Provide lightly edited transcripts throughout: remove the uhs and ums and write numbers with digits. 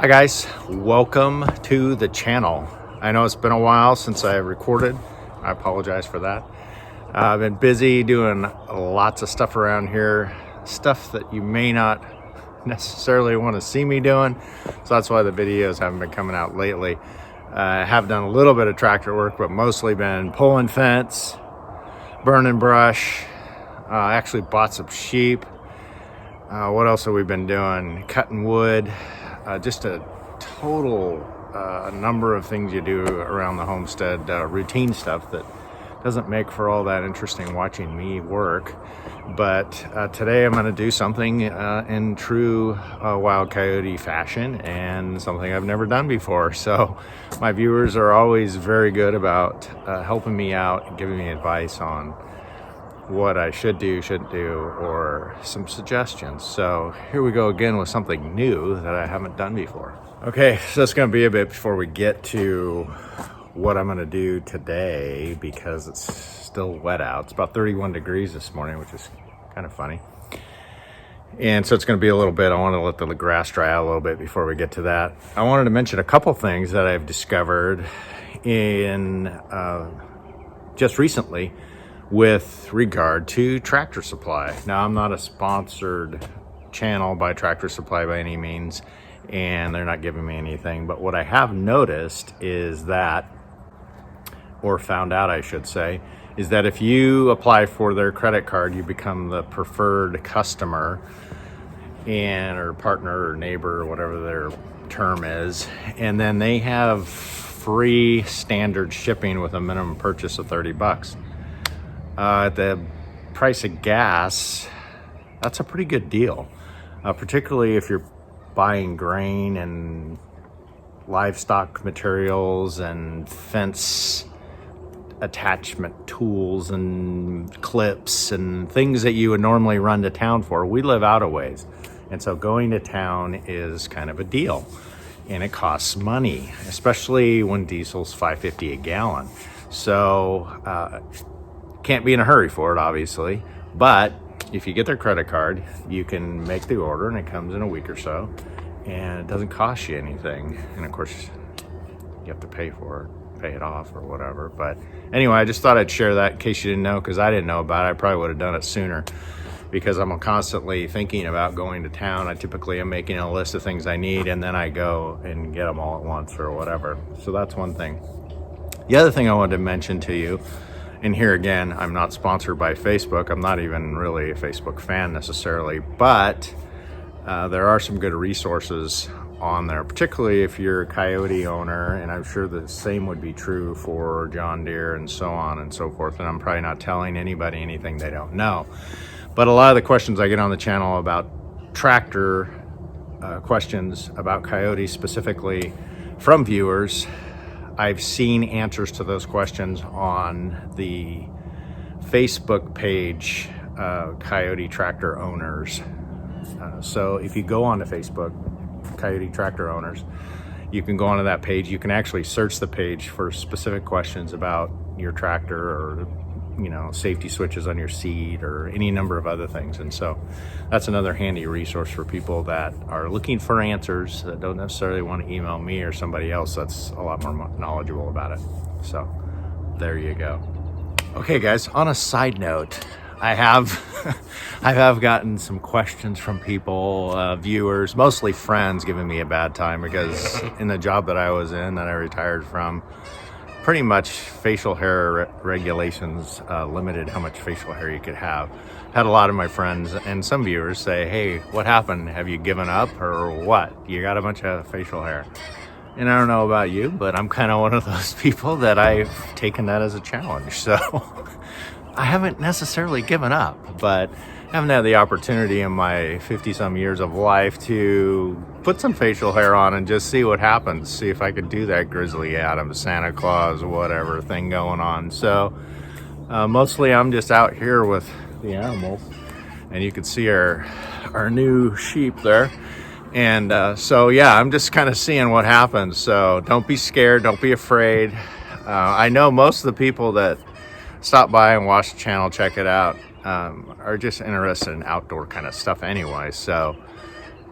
Hi guys, welcome to the channel. I know it's been a while since I recorded. I apologize for that. I've been busy doing lots of stuff around here, stuff that you may not necessarily want to see me doing. So that's why the videos haven't been coming out lately. I have done a little bit of tractor work, but mostly been pulling fence, burning brush. I actually bought some sheep. What else have we been doing? Cutting wood. Just a total number of things you do around the homestead, routine stuff that doesn't make for all that interesting watching me work. But today I'm going to do something in true Wild Coyote fashion, and something I've never done before. So my viewers are always very good about helping me out and giving me advice on what I should do, shouldn't do, or some suggestions. So here we go again with something new that I haven't done before. Okay, so it's going to be a bit before we get to what I'm going to do today, because it's still wet out. It's about 31 degrees this morning, which is kind of funny. And so it's going to be a little bit. I want to let the grass dry out a little bit before we get to that. I wanted to mention a couple things that I've discovered in just recently with regard to Tractor Supply. Now, I'm not a sponsored channel by Tractor Supply by any means, and they're not giving me anything. But what I have noticed is that, or found out I should say, is that if you apply for their credit card, you become the preferred customer and or partner or neighbor or whatever their term is. And then they have free standard shipping with a minimum purchase of $30. The price of gas, that's a pretty good deal, particularly if you're buying grain and livestock materials and fence attachment tools and clips and things that you would normally run to town for. We live out a ways, and so going to town is kind of a deal, and it costs money, especially when diesel's $5.50 a gallon. So can't be in a hurry for it, obviously, but if you get their credit card, you can make the order and it comes in a week or so, and it doesn't cost you anything. And of course, you have to pay for it, pay it off or whatever. But anyway, I just thought I'd share that in case you didn't know, because I didn't know about it. I probably would have done it sooner, because I'm constantly thinking about going to town. I typically am making a list of things I need, and then I go and get them all at once or whatever. So that's one thing. The other thing I wanted to mention to you, and here again, I'm not sponsored by Facebook. I'm not even really a Facebook fan necessarily, but there are some good resources on there, particularly if you're a Coyote owner, and I'm sure the same would be true for John Deere and so on and so forth. And I'm probably not telling anybody anything they don't know. But a lot of the questions I get on the channel about tractor, questions about Coyote specifically from viewers, I've seen answers to those questions on the Facebook page, Coyote Tractor Owners. So if you go onto Facebook, Coyote Tractor Owners, you can go onto that page. You can actually search the page for specific questions about your tractor, or safety switches on your seat, or any number of other things. And so that's another handy resource for people that are looking for answers, that don't necessarily want to email me or somebody else that's a lot more knowledgeable about it. So there you go. Okay guys, on a side note, I have gotten some questions from people, viewers, mostly friends, giving me a bad time, because in the job that I was in, that I retired from, pretty much facial hair regulations limited how much facial hair you could have. Had a lot of my friends and some viewers say, hey, what happened? Have you given up or what? You got a bunch of facial hair. And I don't know about you, but I'm kind of one of those people that I've taken that as a challenge. So I haven't necessarily given up, but I haven't had the opportunity in my 50-some years of life to put some facial hair on and just see what happens. See if I could do that Grizzly Adams, Santa Claus, whatever thing going on. So mostly I'm just out here with the animals, and you can see our new sheep there. And so yeah, I'm just kind of seeing what happens. So don't be scared, don't be afraid. I know most of the people that stop by and watch the channel, check it out, are just interested in outdoor kind of stuff anyway. So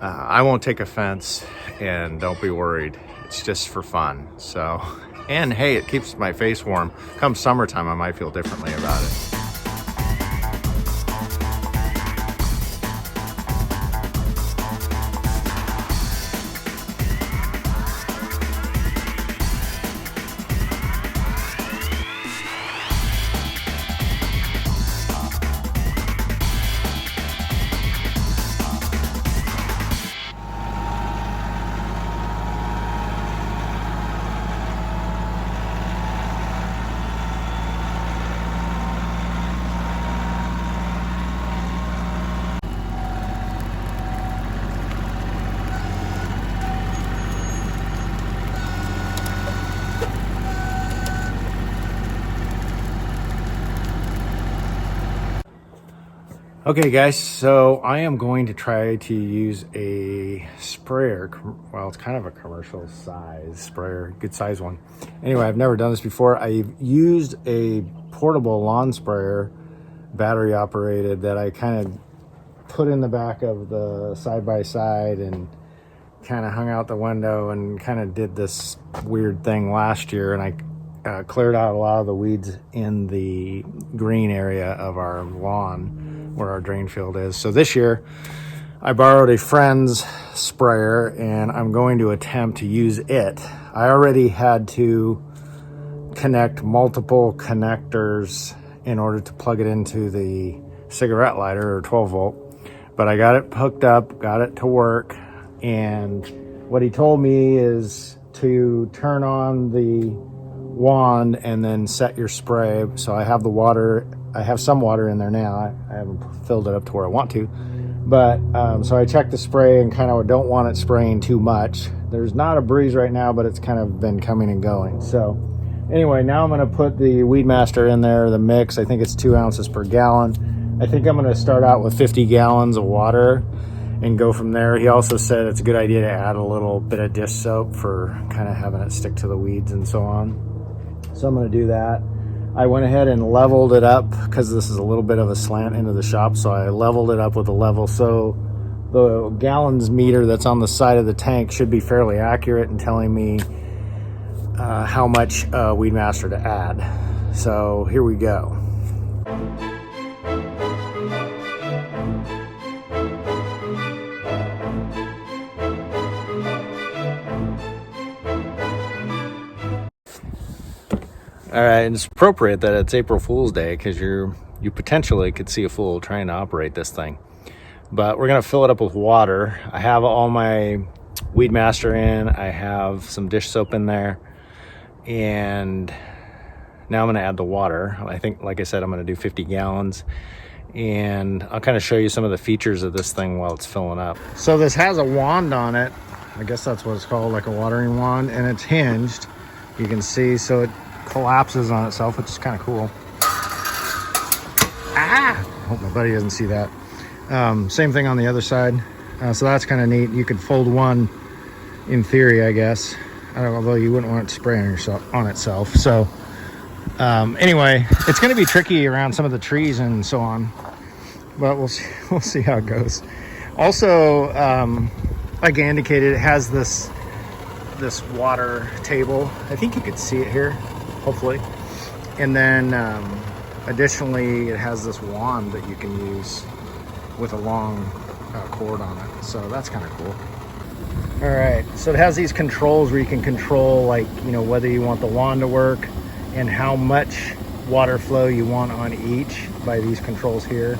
I won't take offense, and don't be worried. It's just for fun. So, and hey, it keeps my face warm. Come summertime, I might feel differently about it. Okay guys, so I am going to try to use a sprayer. Well, it's kind of a commercial size sprayer, good size one. Anyway, I've never done this before. I've used a portable lawn sprayer, battery operated, that I kind of put in the back of the side-by-side and kind of hung out the window and kind of did this weird thing last year, and I cleared out a lot of the weeds in the green area of our lawn where our drain field is. So this year I borrowed a friend's sprayer and I'm going to attempt to use it. I already had to connect multiple connectors in order to plug it into the cigarette lighter, or 12 volt, but I got it hooked up, got it to work. And what he told me is to turn on the wand and then set your spray. So I have the water, I have some water in there now. I haven't filled it up to where I want to, but so I checked the spray and kind of don't want it spraying too much. There's not a breeze right now, but it's kind of been coming and going. So anyway, now I'm going to put the Weed Master in there, the mix. I think it's 2 ounces per gallon. I think I'm going to start out with 50 gallons of water and go from there. He also said it's a good idea to add a little bit of dish soap for kind of having it stick to the weeds and so on. So I'm going to do that. I went ahead and leveled it up because this is a little bit of a slant into the shop. So I leveled it up with a level. So the gallons meter that's on the side of the tank should be fairly accurate in telling me how much Weed Master to add. So here we go. All right, and it's appropriate that it's April Fool's Day because you potentially could see a fool trying to operate this thing. But we're gonna fill it up with water. I have all my Weed Master in. I have some dish soap in there, and now I'm gonna add the water. I think, like I said, I'm gonna do 50 gallons, and I'll kind of show you some of the features of this thing while it's filling up. So this has a wand on it. I guess that's what it's called, like a watering wand, and it's hinged. You can see, so it collapses on itself, which is kind of cool. I hope my buddy doesn't see that. Same thing on the other side. So that's kind of neat. You could fold one in theory, I guess. I don't know, although you wouldn't want it to spray on itself. So anyway, it's going to be tricky around some of the trees and so on, but we'll see how it goes. Also, like I indicated, it has this water table. I think you could see it here, hopefully. And then additionally, it has this wand that you can use with a long cord on it. So that's kind of cool. All right, so it has these controls where you can control, like, you know, whether you want the wand to work and how much water flow you want on each by these controls here.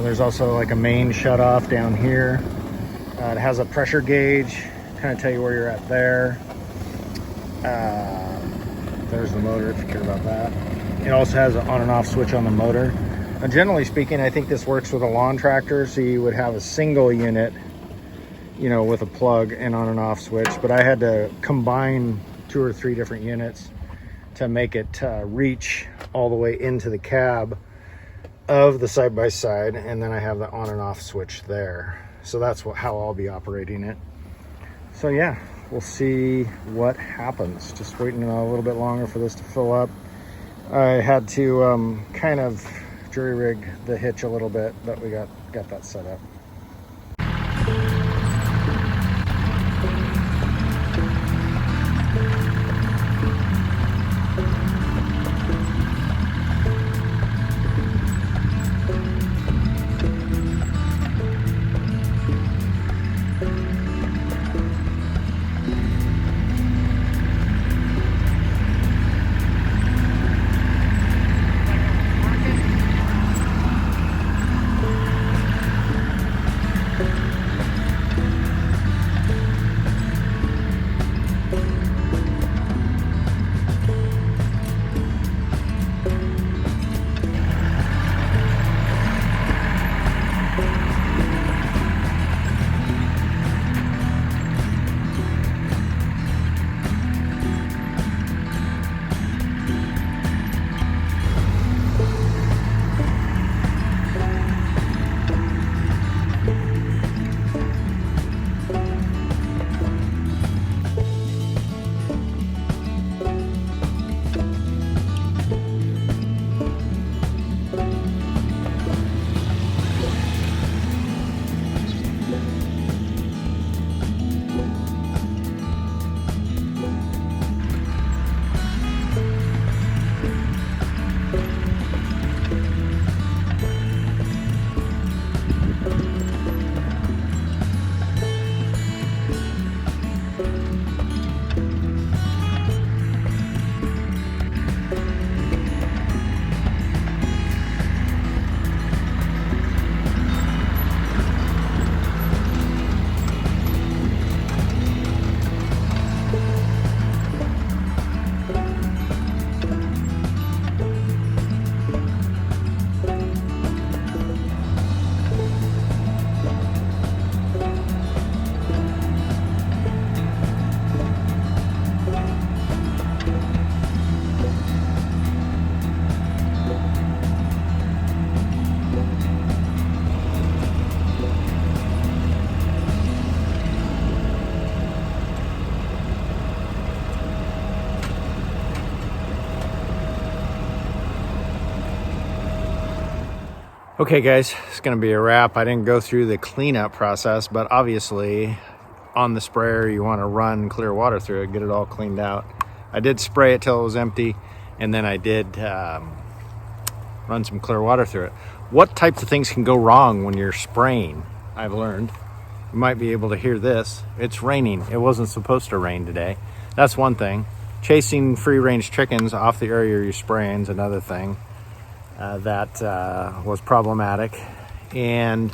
There's also like a main shut off down here. It has a pressure gauge, kind of tell you where you're at there. There's the motor if you care about that. It also has an on and off switch on the motor. Now, generally speaking, I think this works with a lawn tractor, so you would have a single unit, you know, with a plug and on and off switch, but I had to combine 2 or 3 different units to make it reach all the way into the cab of the side-by-side, and then I have the on and off switch there. So that's how I'll be operating it. So yeah, we'll see what happens. Just waiting a little bit longer for this to fill up. I had to kind of jury rig the hitch a little bit, but we got that set up. Okay guys, it's gonna be a wrap. I didn't go through the cleanup process, but obviously on the sprayer you want to run clear water through it, get it all cleaned out. I did spray it till it was empty, and then I did run some clear water through it. What types of things can go wrong when you're spraying? I've learned. You might be able to hear this. It's raining. It wasn't supposed to rain today. That's one thing. Chasing free-range chickens off the area you're spraying is another thing that was problematic. And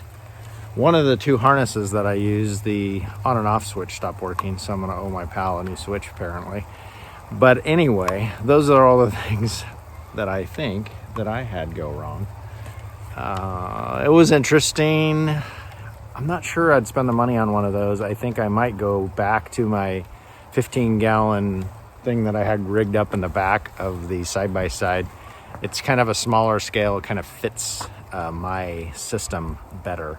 one of the two harnesses that I use, the on and off switch, stopped working, so I'm gonna owe my pal a new switch apparently. But anyway, those are all the things that I think that I had go wrong. It was interesting. I'm not sure I'd spend the money on one of those. I think I might go back to my 15-gallon thing that I had rigged up in the back of the side-by-side. It's kind of a smaller scale. It kind of fits my system better.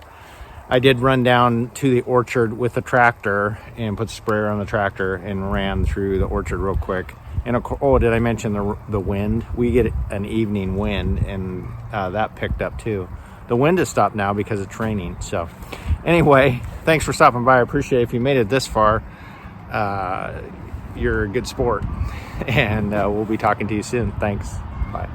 I did run down to the orchard with the tractor and put sprayer on the tractor and ran through the orchard real quick. And did I mention the wind? We get an evening wind, and that picked up too. The wind has stopped now because it's raining. So anyway, thanks for stopping by. I appreciate it. If you made it this far, you're a good sport. And we'll be talking to you soon. Thanks. Bye.